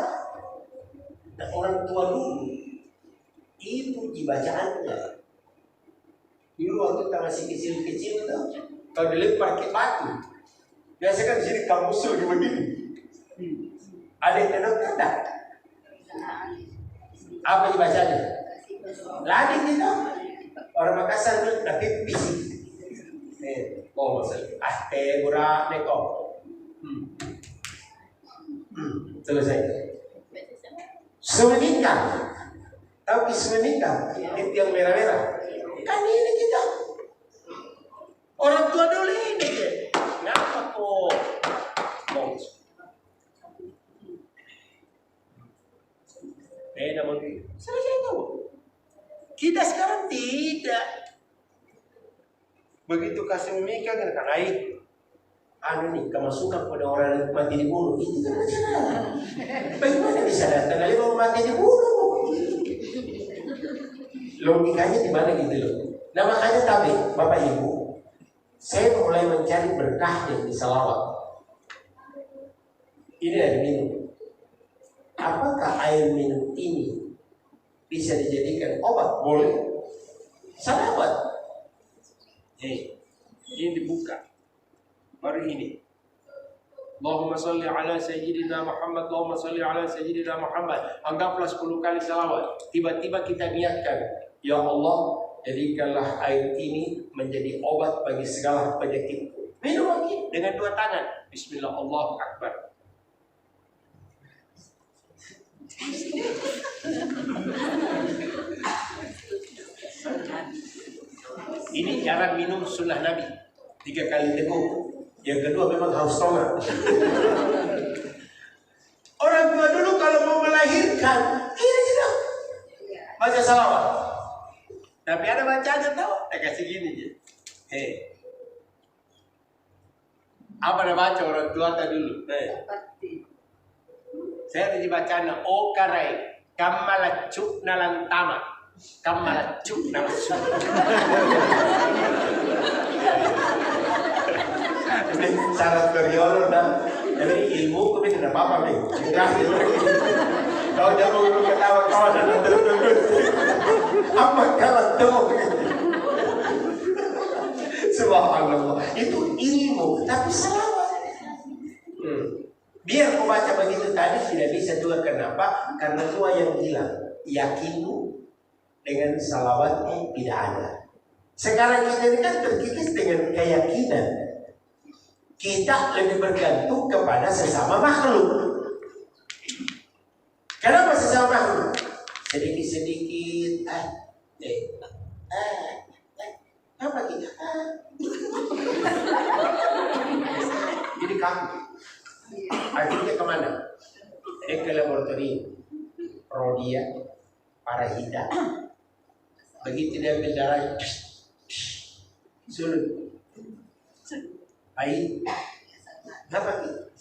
Dan orang tua dulu itu dibacaannya. Dulu waktu kita masih kecil-kecil tuh, kalau dilempar ke batu, biasa kan di sini kamu musuh begini. Ada yang tenang tak? Apa dibacanya? Lagi kita orang Makassar tu tapi bisik. Oh masalah. Murah neko. Selesai. Semenikah. Tapi semenikah itu yang merah-merah. Kan ini kita. Orang tua dulu ini. Kenapa kok? Namun selesai itu. Kita sekarang tidak. Begitu kasih mereka kan air. Nih kemasukan pada orang yang mati dibunuh itu kan macam. Bagaimana bisa datang lagi orang mati dibunuh? Logikanya di mana gitu loh. Nah makanya tapi Bapak Ibu, saya mulai mencari berkah di salawat. Ini ada minum. Apakah air minum ini bisa dijadikan obat? Boleh. Salawat. Ini dibuka. Baru ini. Allahumma salli ala sayyidina Muhammad, Allahumma salli ala sayyidina Muhammad. Anggaplah 10 kali salawat. Tiba-tiba kita niatkan, ya Allah, jadikanlah air ini menjadi obat bagi segala penyakitku. Minum lagi dengan 2 tangan. Bismillah, Allahu Akbar. Ini cara minum sunnah Nabi. 3 kali teguk. Yang kedua memang haus tomat. Orang tua dulu kalau mau melahirkan, ini tidak baca salawat. Tapi ada bacanya tahu? Saya kasih gini je. Apa ada baca orang tua tadi dulu? Saya tadi bacanya o karai kamalacu nalantama. Kamalacu nalasu. Ini syarat beriolo dan jadi ilmu tapi tidak apa-apa nih. Kalau jangan mau ketawa kawan dan terus. Apa kalau tuh? Subhanallah. Itu ilmu tapi salawat. Biar kau baca begitu tadi tidak bisa juga. Kenapa? Karena tua yang bilang yakinmu dengan salawatnya tidak ada. Sekarang kita ini kan terkikis dengan keyakinan. Kita lebih bergantung kepada sesama makhluk. Kenapa sesama makhluk? Sedikit-sedikit apa kita? Jadi kamu akhirnya kemana? Ke laboratorium Rodia Parahida. Begitu dia ambil darah, sulit. Air, apa itu?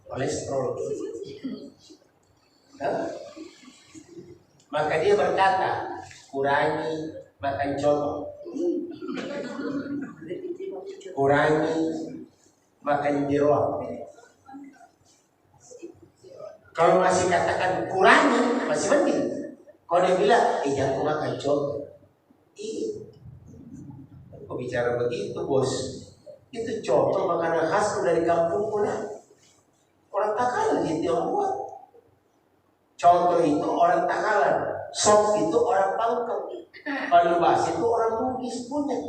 Kolesterol. Maka dia berkata, kurangi makan coto, kurangi makan jeroan. Kalau masih katakan kurangi, masih mending. Kalau dia bilang, jangan makan coto. Kok bicara begitu bos? Itu contoh makanan khas dari kampungku lah. Orang Takalan itu yang buat. Contoh itu orang Takalan. Sop itu orang Pangkep. Palu Basi itu orang Bugis punya.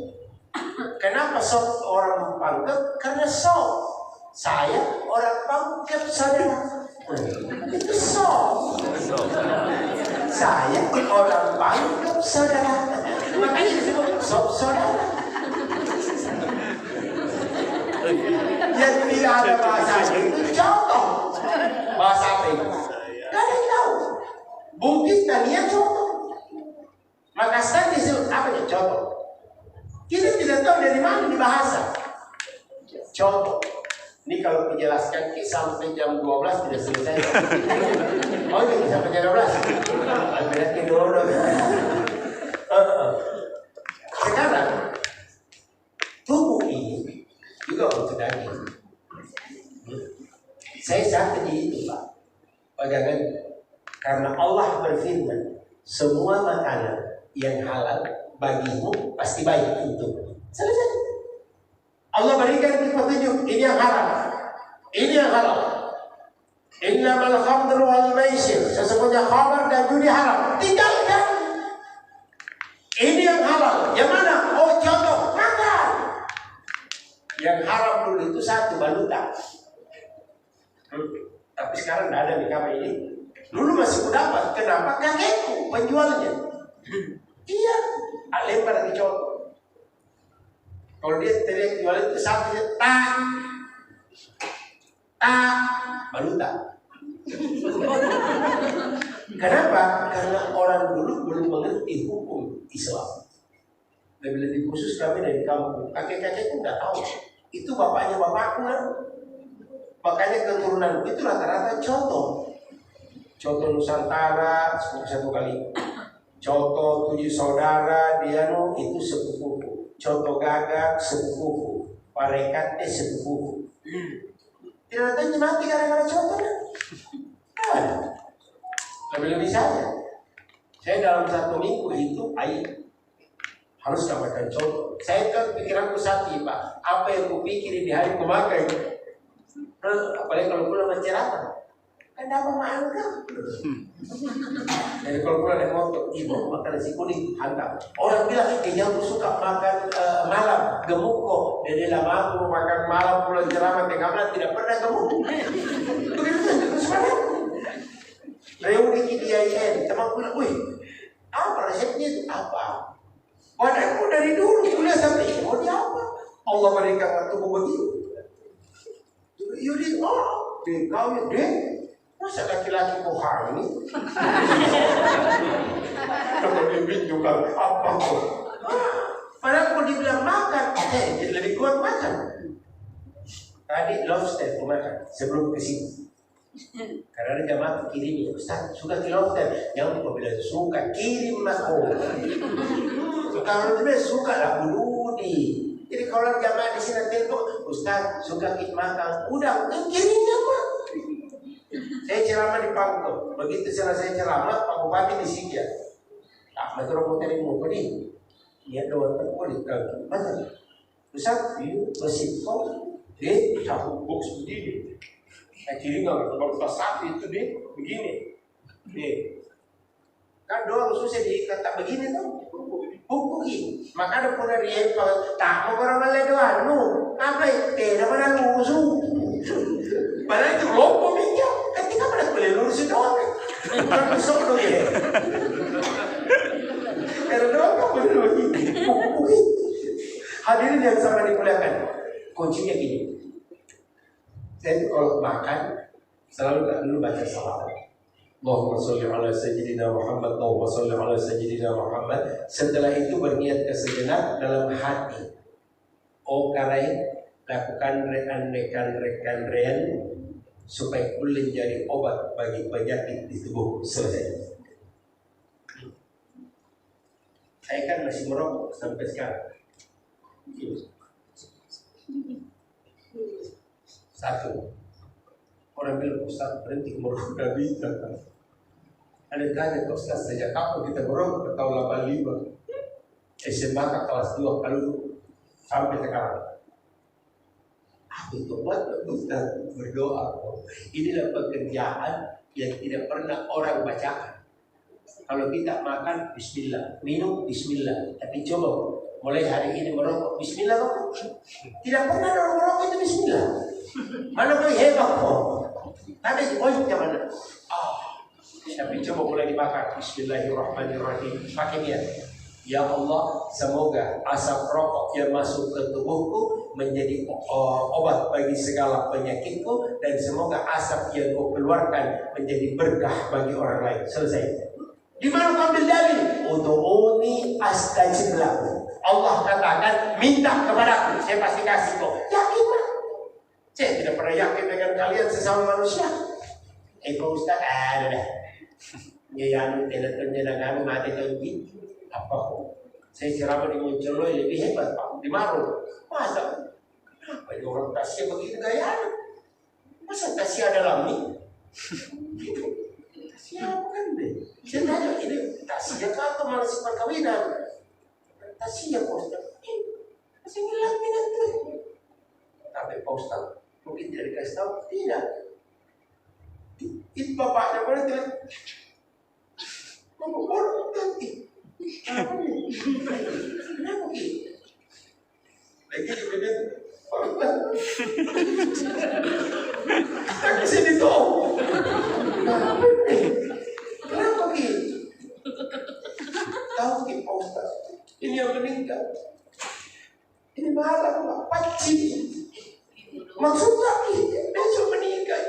Kenapa sop orang Pangkep? Karena sop. Saya orang Pangkep saudara. Itu sop. Saya orang Pangkep saudara. Makanya disebut sop saudara. Yang tidak ada bahasanya itu contoh. Bahasa apa itu? Gak ada yang tahu. Bugis dan dia contoh. Makassar disebut apa itu contoh? Kita tidak tahu dari mana di bahasa. Contoh, ini kalau menjelaskan sampai jam 12 tidak selesai. Oh ini sampai jam 12. Berarti dulu. Sekarang tubuh ini juga untuk daging. Saya sakit itu Pak. Bagaimana? Karena Allah berfirman, semua makanan yang halal bagimu pasti baik untukmu. Selesai. Allah berikan petunjuk, ini yang haram, ini yang halal. Innamal khamru wal maisir, sesungguhnya khamar dan judi haram. Tinggalkan. Ini yang halal. Yang mana? Oh contoh, makan. Yang haram dulu itu satu, balutan. Tapi sekarang tidak ada di kamar ini. Dulu masih dapat. Kenapa? Kakekku penjualnya. Iya, lempar lagi contoh. Kalau dia teriak jual itu satu, tak, balutan. Kenapa? Karena orang dulu belum mengerti hukum Islam. Lebih-lebih khusus kami dari kampung. Kakek-kakekku tidak tahu. Itu bapaknya bapakku kan. Makanya keturunan itu rata-rata contoh. Contoh Nusantara satu kali. Contoh 7 saudara dia itu sepupuku. Contoh Gagak sepupuku. Parekatnya sepupuku. Tidak ada mati gara-gara contoh kan? Lebih-lebih saya dalam 1 minggu itu harus dapatkan contoh. Saya kan pikiranku satu Pak. Apa yang kupikir di hari pemakai? Apalagi kalau pulang berceramah, kan dapat makan. Jadi kalau pulang naik motor, ibu makan nasi kuning hantam. Orang bilang, jangan suka makan malam, gemuk kok. Jadi lama aku makan malam pulang ceramah tengah malam tidak pernah gemuk. Begitu terus mana? Reuni KDIN, teman pulang, wih, apa resepnya itu apa? Badanku dari dulu kuliah sampai ini mau apa? Allah berikan waktu begitu. Yudi, kau ya, masa laki-laki kau hamil? Kalau bibit juga apa kok? Padahal kalau dibilang makan, jadi lebih kuat makan. Tadi lobster aku makan sebelum kesini. Karena ada jamaah kirim ya, Ustaz, suka ke lobster. Yang aku bilang suka kirim aku. Kalau dia suka lah Budi. Jadi kalau jamaah di sini telepon, Ustaz suka kita makan, udah kirimnya Pak. Saya ceramah di Pangkep, begitu selesai ceramah, Pak Bupati di Sigia. Metro Hotel ini mau pergi, dia doang terpoli kaki, mana? Ustaz, bersih kau, satu box begini. Kiri nggak kalau pas sapi itu begini, kan doang susah dikata begini tuh. Bukuin, maka ada pula dia tak mau orang malay doang, apa itu? Tidak mana lusuh. Padahal itu lopo minyak, ketika mana boleh lusuh doang, bukan besok dong ya. Kalau doang kau boleh bukuin. Hadirin yang sama dimuliakan, kuncinya gini. Saya kalau makan selalu dulu baca salawat. Allahumma sholli ala sayyidina Muhammad, Allahumma sholli ala sayyidina Muhammad. Setelah itu berniat kesejenak dalam hati. Karai lakukan rekan-rekan supaya kulin jadi obat bagi penyakit di tubuh. Selesai. Saya kan masih merokok sampai sekarang. Satu. Orang bilang Ustaz berhenti merokok gak bisa kan? Ada tanya ke Ustaz, sejak kapan kita merokok? Tahun 85 SMA kelas 2 kalau sampai sekarang. Itu buat Ustaz berdoa. Inilah pekerjaan yang tidak pernah orang bacakan. Kalau kita makan Bismillah, minum Bismillah. Tapi coba mulai hari ini merokok Bismillah kok. Tidak pernah orang merokok itu Bismillah. Mana kau hebat kok? Tadi poinnya mana? Tapi coba mulai dimakan. Bismillahirrahmanirrahim. Pakai niat. Ya Allah, semoga asap rokok yang masuk ke tubuhku menjadi obat bagi segala penyakitku, dan semoga asap yang kau keluarkan menjadi berkah bagi orang lain. Selesai. Di mana kau ambil dalil? Ud'uni astajib lakum. Allah katakan, minta kepadaku, saya pasti kasih kau. Yakinlah. pernah yakin dengan kalian sesama manusia. Pak Ustaz, ada dah. Ngayon, tinatanya na kami mati tawagin. Apa ko? Saya ceramah di Muncholoy, lebih hebat Pak. Di Maro. Masa? Kenapa yung orang Tasya begini gaya? Masa Tasya ada lami? Gitu. Tasya apa kan deh? Saya tanya ini, Tasya kah atau malah si perkawinan? Tasya Pak Ustaz. Masih ngilang itu. Tapi Pak Ustaz, mungkin tidak dikasih tahu. Tidak. Itu bapaknya pada tidak. Kamu bodoh nanti. Kenapa gitu? Lagi juga dia tak di sini tuh. Kenapa gitu? Tahu gitu Pak Ustaz. Ini yang meninggal. Ini malam Pak Paci. Maksudnya besok meninggal.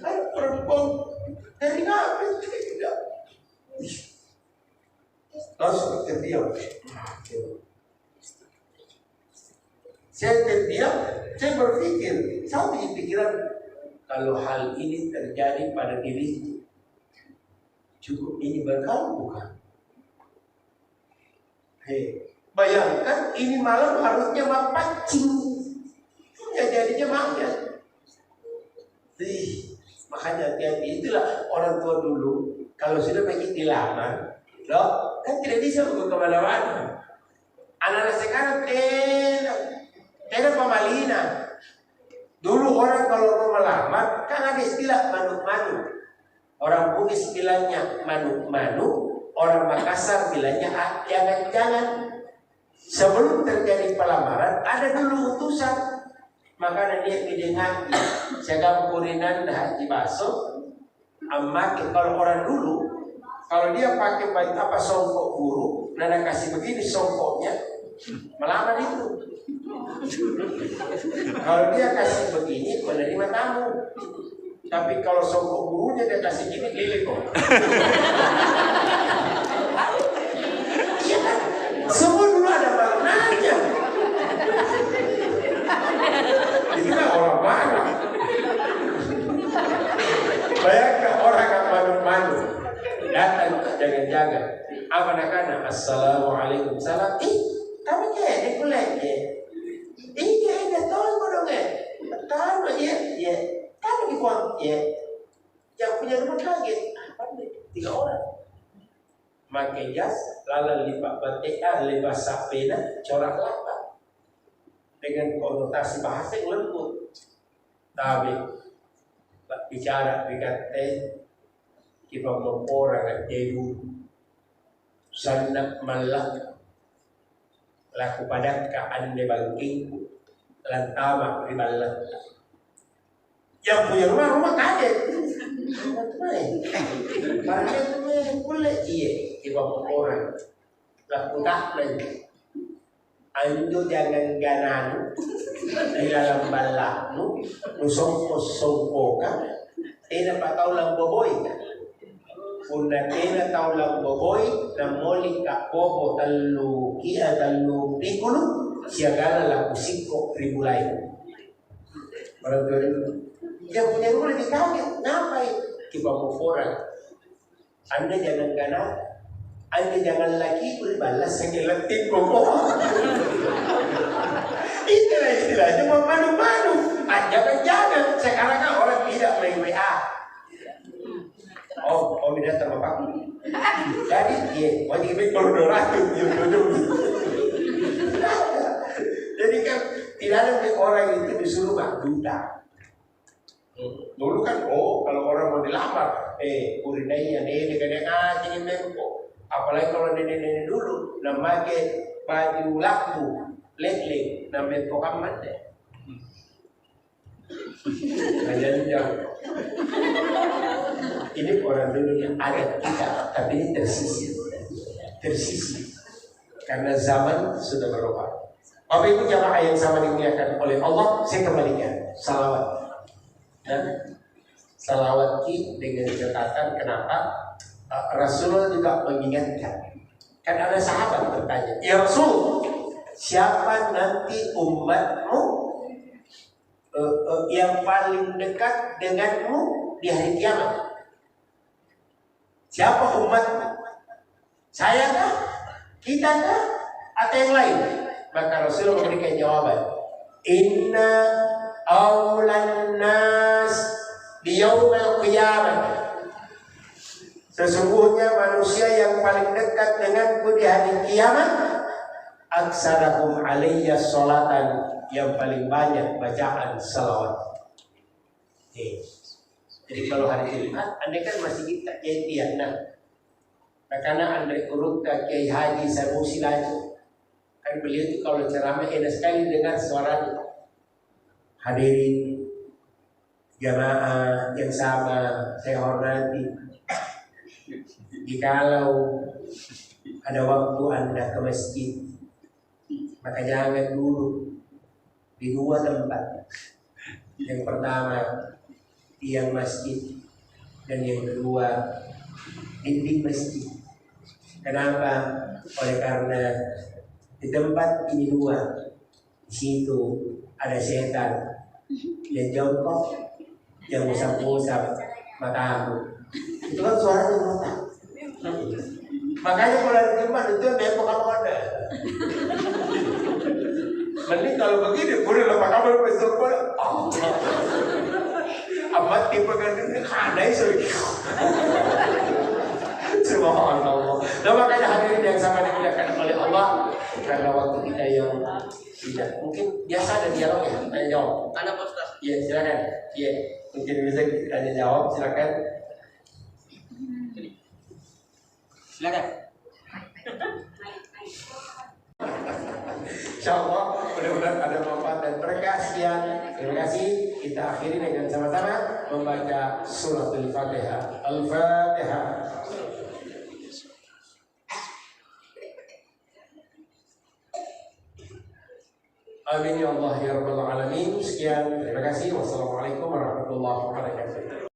Perempuan dari ngapain tidak? Langsung terdiam. Saya terdiam, saya berpikir, saya punya pikiran kalau hal ini terjadi pada diri, cukup ini berkah bukan? Bayangkan ini malam harusnya mapancing, ya jadinya makan. Makanya hati-hati, itulah orang tua dulu kalau sudah pengen dilamar, loh kan tidak bisa buka kemana-mana. Anak-anak sekarang tidak pemalina. Dulu orang kalau mau melamar kan ada istilah manuk-manuk. Orang Bugis bilangnya manuk-manuk, orang Makassar bilangnya jangan-jangan. Sebelum terjadi pelamaran ada dulu utusan. Makanya dia mendengar saya kurinan dah haji baso. Amma kalau orang dulu kalau dia pakai baju apa songkok guru, nana kasih begini songkoknya melamar itu. Kalau dia kasih begini menerima tamu. Tapi kalau songkok gurunya dia kasih gini lilit kok. Iya kan? Semua dulu ada maknanya. Itulah orang mana? Bayangkan orang yang manuk-manuk datang jaga-jaga. Apa nak? Assalamualaikum salam. Kami kaya kulit ya. Kaya tahu dong ya. Tahu ya. Kami dibuang ya. Yang punya rumah kaget. Apa nih? 3 orang. Pakai jas, lalu lipat batik, lipat sapena, corak lapak. Dengan konotasi bahasa yang lembut. Tapi bicara berkata kita orang at dedu sanak malak laku padat ka ande bangking lantama ribalat. Yang punya rumah kaget. Barangnya itu boleh kita orang laku tak lagi. Ando jangan ganan di dalam balakmu, nusongko ka, pa tao lang boboy ka. Una tao lang boboy, na moli ka popo talu pikulo, siya gala lang kusiko ribulay. Parang doon, yang punya rumah lebih kaget, ngapain? Kiba mo orang. Anda jangan ganan. Anda jangan lagi berbalas segelantik koko. Itulah istilahnya memanu-manu. Jangan-jangan sekarang kan orang tidak main WA. Oh tidak terbapak. Jadi dia wajib berdoa ratu. Jadi kan tidak ada orang itu disuruh duda. Dulu kan kalau orang mau dilamar, urinainya dengan aja memang. Apalagi kalau nenek-nenek dulu namanya baju laku lek namanya tokaman deh. Jangan ini orang dulu yang ada kita, tapi ini tersisih karena zaman sudah berubah. Bapak Ibu jamaah yang sama dimuliakan oleh Allah, saya kembalikan salawat dan salawat dengan catatan kenapa? Rasulullah juga mengingatkan. Kan ada sahabat bertanya, ya Rasul, siapa nanti umatmu yang paling dekat denganmu di hari kiamat? Siapa umatmu? Saya kah? Kita kah? Atau yang lain? Maka Rasul memberikan jawaban. Inna awlan nas di yaumil qiyamah. Sesungguhnya manusia yang paling dekat denganku di hari kiamat, aksarakum alaiya sholatan, yang paling banyak bacaan salawat. Jadi kalau hari Jumat, Anda kan masih kita Kiai Tiana. Karena Anda urut ke Kiai Haji Sanusi Laju. Kan beliau itu kalau ceramah enak sekali dengar suaranya. Hadirin jamaah yang sama saya hormati. Jikalau ada waktu Anda ke masjid, maka jangan dulu di dua tempat. Yang pertama tiang masjid, dan yang kedua dinding masjid. Kenapa? Oleh karena di tempat ini dua, di situ ada setan yang jongkok, yang usap-usap matamu. Itu kan suaranya mata. Makanya kalau di Jumat itu depok apa ada. Mending kalau begini, boleh lepas kabel besok boleh. Amat tipe gandengnya aneh sih. Subhanallah. Nah makanya hadirin yang sama dimuliakan oleh Allah, karena waktu kita yang tidak mungkin biasa ada dialog ya, tanya jawab. Ada Pak Ustaz? Iya silakan. Iya mungkin bisa tanya jawab, silakan. Silakan. Insyaallah mudah-mudahan ada manfaat dan berkah. Sekian, terima kasih. Kita akhiri dengan sama-sama membaca suratul Fatihah. Al-Fatihah. Amin ya Allah ya Rabbal Alamin. Sekian, terima kasih. Wassalamualaikum warahmatullahi wabarakatuh.